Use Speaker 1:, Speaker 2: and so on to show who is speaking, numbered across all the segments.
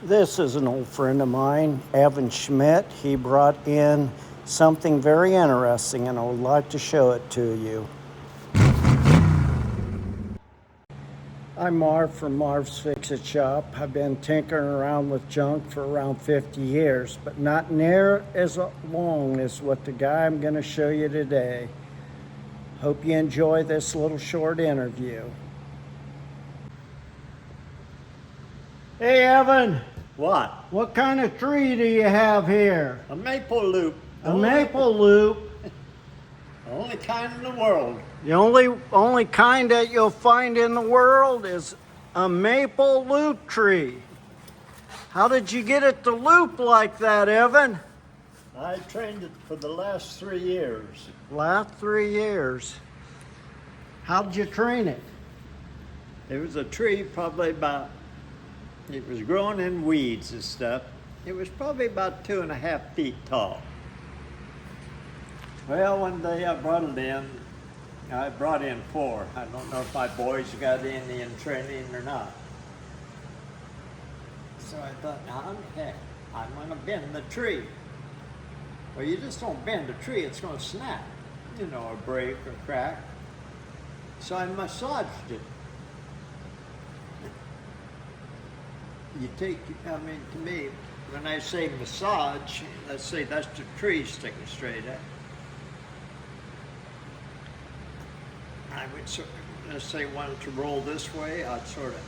Speaker 1: This is an old friend of mine, Evan Schmidt. He brought in something very interesting, and I would like to show it to you. I'm Marv from Marv's Fixit shop. I've been tinkering around with junk for around 50 years, but not near as long as what the guy I'm going to show you today. Hope you enjoy this little short interview. Hey, Evan.
Speaker 2: What?
Speaker 1: What kind of tree do you have here?
Speaker 2: A maple loop.
Speaker 1: A maple loop.
Speaker 2: The only kind in the world.
Speaker 1: The only kind that you'll find in the world is a maple loop tree. How did you get it to loop like that, Evan?
Speaker 2: I trained it for the last 3 years.
Speaker 1: Last 3 years. How did you train it?
Speaker 2: It was a tree probably about, it was growing in weeds and stuff. It was probably about 2.5 feet tall. Well, one day I brought it in. I brought in 4. I don't know if my boys got any in training or not. So I thought, now, heck, I'm going to bend the tree. Well, you just don't bend a tree, it's going to snap, you know, or break or crack. So I massaged it. You take, to me, when I say massage, let's say that's the tree sticking straight up. I would sort of, let's say, wanted to roll this way, I'd sort of,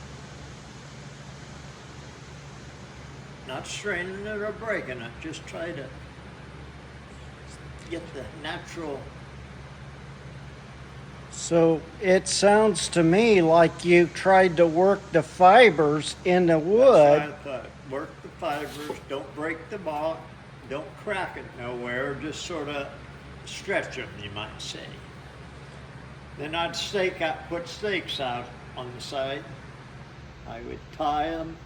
Speaker 2: not straining it or breaking it, just try to get the natural.
Speaker 1: So it sounds to me like you tried to work the fibers in the wood.
Speaker 2: That's what I thought. Work the fibers, don't break the bark, don't crack it nowhere, just sort of stretch them, you might say. Then I'd put stakes out on the side. I would tie them.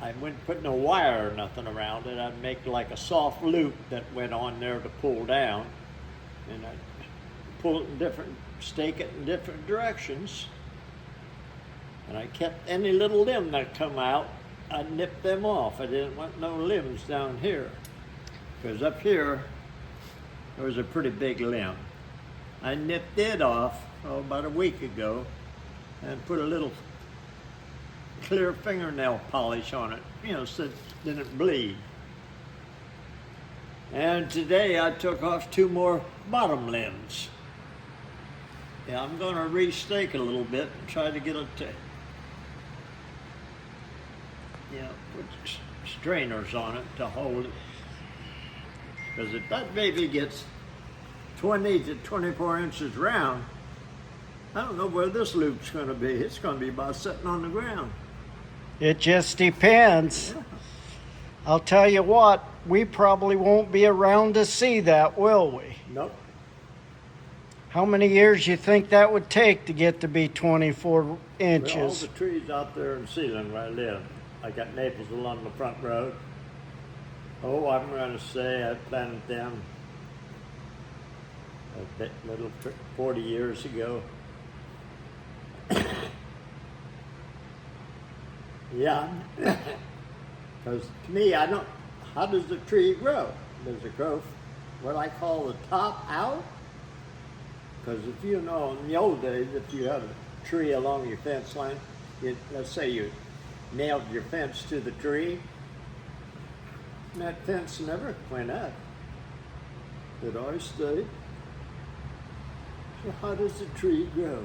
Speaker 2: I wouldn't put no wire or nothing around it. I'd make like a soft loop that went on there to pull down. And I'd pull it stake it in different directions. And I kept any little limb that come out, I'd nip them off. I didn't want no limbs down here. Because up here, there was a pretty big limb. I nipped it off about a week ago and put a little clear fingernail polish on it, you know, so it didn't bleed. And today I took off 2 more bottom limbs. Yeah, I'm going to restake it a little bit and try to get it to, you know, put strainers on it to hold it. Because if that baby gets 20 to 24 inches round, I don't know where this loop's going to be. It's going to be about sitting on the ground.
Speaker 1: It just depends.
Speaker 2: Yeah.
Speaker 1: I'll tell you what, we probably won't be around to see that, will we?
Speaker 2: Nope.
Speaker 1: How many years you think that would take to get to be 24 inches?
Speaker 2: Well, all the trees out there in Sealand where I live, I got maples along the front road. Oh, I'm going to say I planted them a little 40 years ago. Yeah, because to me, how does the tree grow? Does it grow what I call the top out? Because if you know, in the old days, if you had a tree along your fence line, let's say you nailed your fence to the tree, and that fence never went up. It always stayed. So how does the tree grow?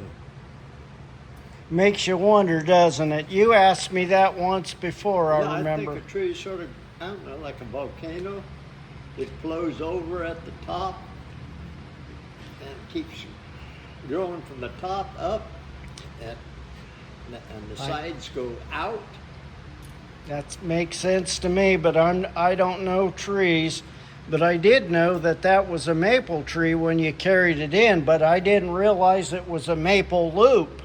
Speaker 1: Makes you wonder, doesn't it? You asked me that once before, I remember.
Speaker 2: I think a tree is sort of, I don't know, like a volcano. It flows over at the top and keeps growing from the top up, and the sides go out.
Speaker 1: That makes sense to me, but I don't know trees. But I did know that was a maple tree when you carried it in, but I didn't realize it was a maple loop.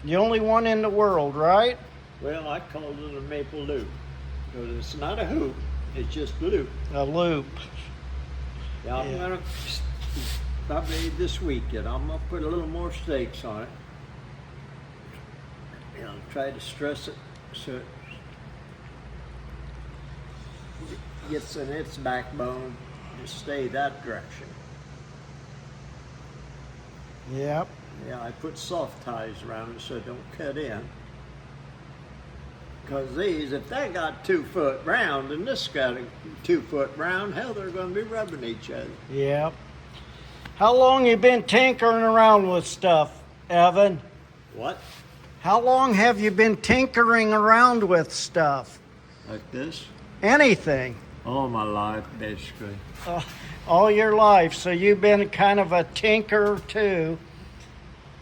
Speaker 1: The only one in the world, right?
Speaker 2: Well, I called it a maple loop, because it's not a hoop, it's just a loop.
Speaker 1: A loop.
Speaker 2: Yeah, I'm going to, probably this weekend, I'm going to put a little more stakes on it. You know, try to stress it so gets in its backbone to stay that direction.
Speaker 1: Yep.
Speaker 2: Yeah, I put soft ties around it so it don't cut in. Because these, if they got 2 foot round and this got a 2 foot round, hell, they're going to be rubbing each other.
Speaker 1: Yep. How long you been tinkering around with stuff, Evan?
Speaker 2: What?
Speaker 1: How long have you been tinkering around with stuff?
Speaker 2: Like this?
Speaker 1: Anything?
Speaker 2: All my life, basically.
Speaker 1: All your life. So you've been kind of a tinker too.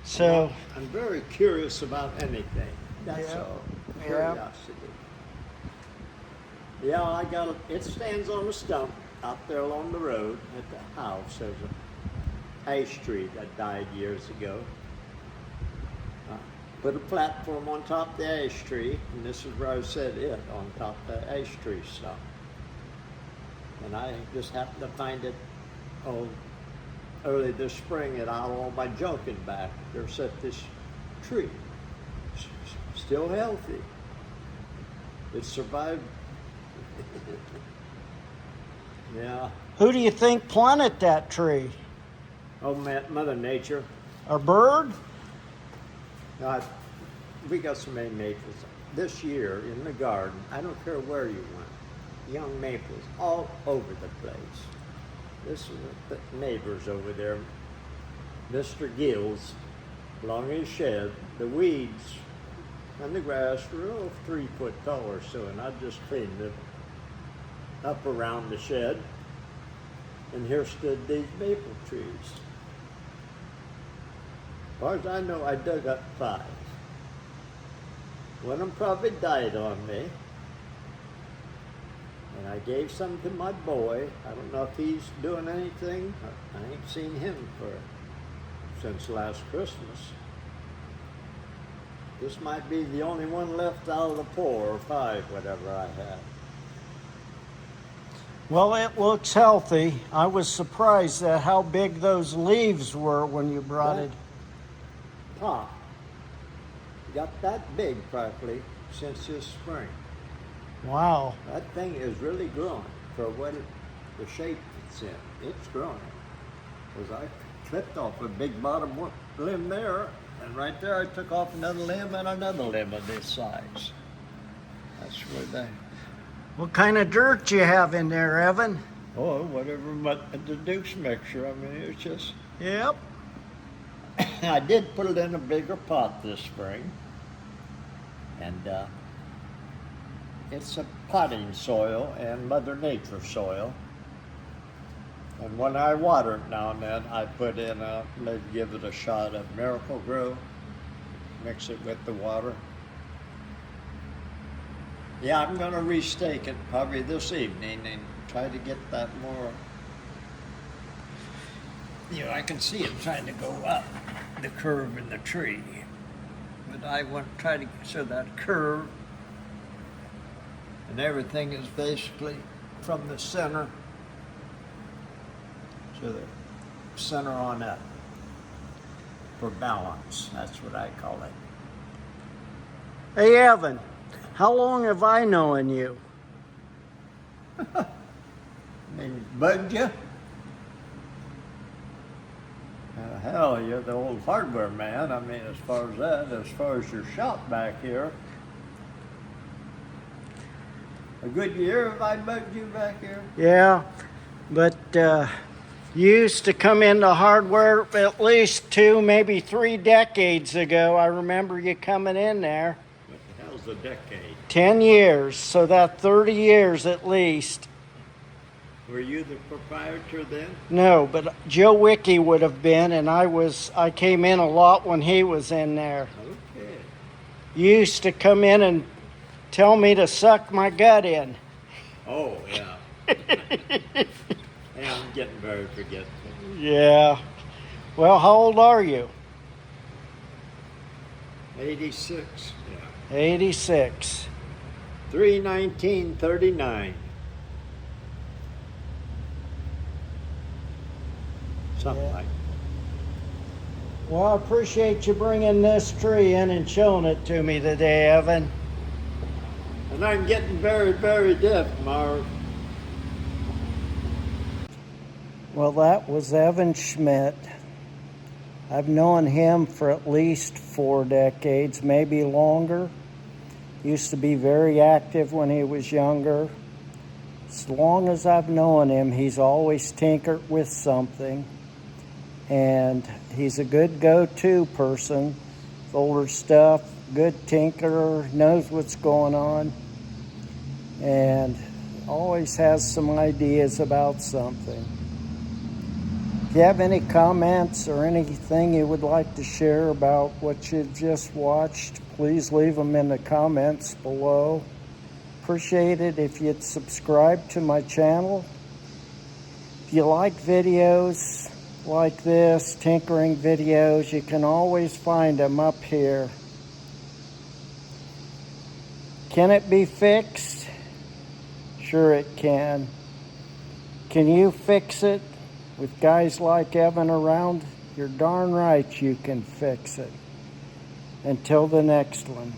Speaker 1: So
Speaker 2: I'm very curious about anything. That's
Speaker 1: Yeah.
Speaker 2: all.
Speaker 1: Yeah.
Speaker 2: Curiosity. Yeah, I got it. It stands on a stump out there along the road at the house. There's a ash tree that died years ago. Put a platform on top of the ash tree, and this is where I set it, on top of the ash tree stump. And I just happened to find it early this spring, and out all my junk in back. There set this tree, still healthy. It survived. Yeah.
Speaker 1: who do you think planted that tree?
Speaker 2: Oh, Mother Nature.
Speaker 1: A bird?
Speaker 2: We got so many maples. This year in the garden, I don't care where you went, young maples all over the place. This is the neighbors over there, Mr. Gill's, along his shed. The weeds and the grass were 3 foot tall or so, and I just cleaned it up around the shed. And here stood these maple trees. As far as I know, I dug up 5. One of them probably died on me. And I gave some to my boy. I don't know if he's doing anything. I ain't seen him since last Christmas. This might be the only one left out of the 4 or 5, whatever I had.
Speaker 1: Well, it looks healthy. I was surprised at how big those leaves were when you brought it.
Speaker 2: Top got that big practically since this spring.
Speaker 1: Wow.
Speaker 2: That thing is really growing for the shape it's in. It's growing. Because I clipped off a big bottom limb there, and right there I took off another limb and another limb of this size. That's where they.
Speaker 1: What kind of dirt you have in there, Evan?
Speaker 2: Oh, whatever, but the Duke's mixture. I mean, it's just.
Speaker 1: Yep.
Speaker 2: I did put it in a bigger pot this spring, and it's a potting soil and Mother Nature soil. And when I water it now and then, I put in maybe give it a shot of Miracle Grow, mix it with the water. Yeah, I'm going to restake it probably this evening and try to get that more. You know, I can see it trying to go up the curve in the tree, but I want to try to so that curve and everything is basically from the center to the center on up for balance. That's what I call it.
Speaker 1: Hey, Evan, how long have I known you?
Speaker 2: I mean, bugged you? Hell, you're the old hardware man. I mean, as far as that, as far as your shop back here. A good year have I bugged you back here?
Speaker 1: Yeah, but you used to come into hardware at least 2, maybe 3 decades ago. I remember you coming in there.
Speaker 2: What the hell's a decade?
Speaker 1: 10 years, so that 30 years at least.
Speaker 2: Were you the proprietor then?
Speaker 1: No, but Joe Wicke would have been, and I came in a lot when he was in there.
Speaker 2: Okay.
Speaker 1: You used to come in and tell me to suck my gut in.
Speaker 2: Oh, yeah. Yeah, I'm getting very forgetful.
Speaker 1: Yeah. Well, how old are you?
Speaker 2: 86. Yeah.
Speaker 1: 86.
Speaker 2: 3/19/39. Something
Speaker 1: Yeah.
Speaker 2: like that.
Speaker 1: Well, I appreciate you bringing this tree in and showing it to me today, Evan.
Speaker 2: And I'm getting very, very deaf, Marv.
Speaker 1: Well, that was Evan Schmidt. I've known him for at least 4 decades, maybe longer. Used to be very active when he was younger. As long as I've known him, he's always tinkered with something. And he's a good go-to person. Older stuff, good tinkerer, knows what's going on, and always has some ideas about something. If you have any comments or anything you would like to share about what you've just watched, please leave them in the comments below. Appreciate it if you'd subscribe to my channel. If you like videos like this, tinkering videos, you can always find them up here. Can it be fixed? Sure it can. Can you fix it? With guys like Evan around, you're darn right you can fix it. Until the next one.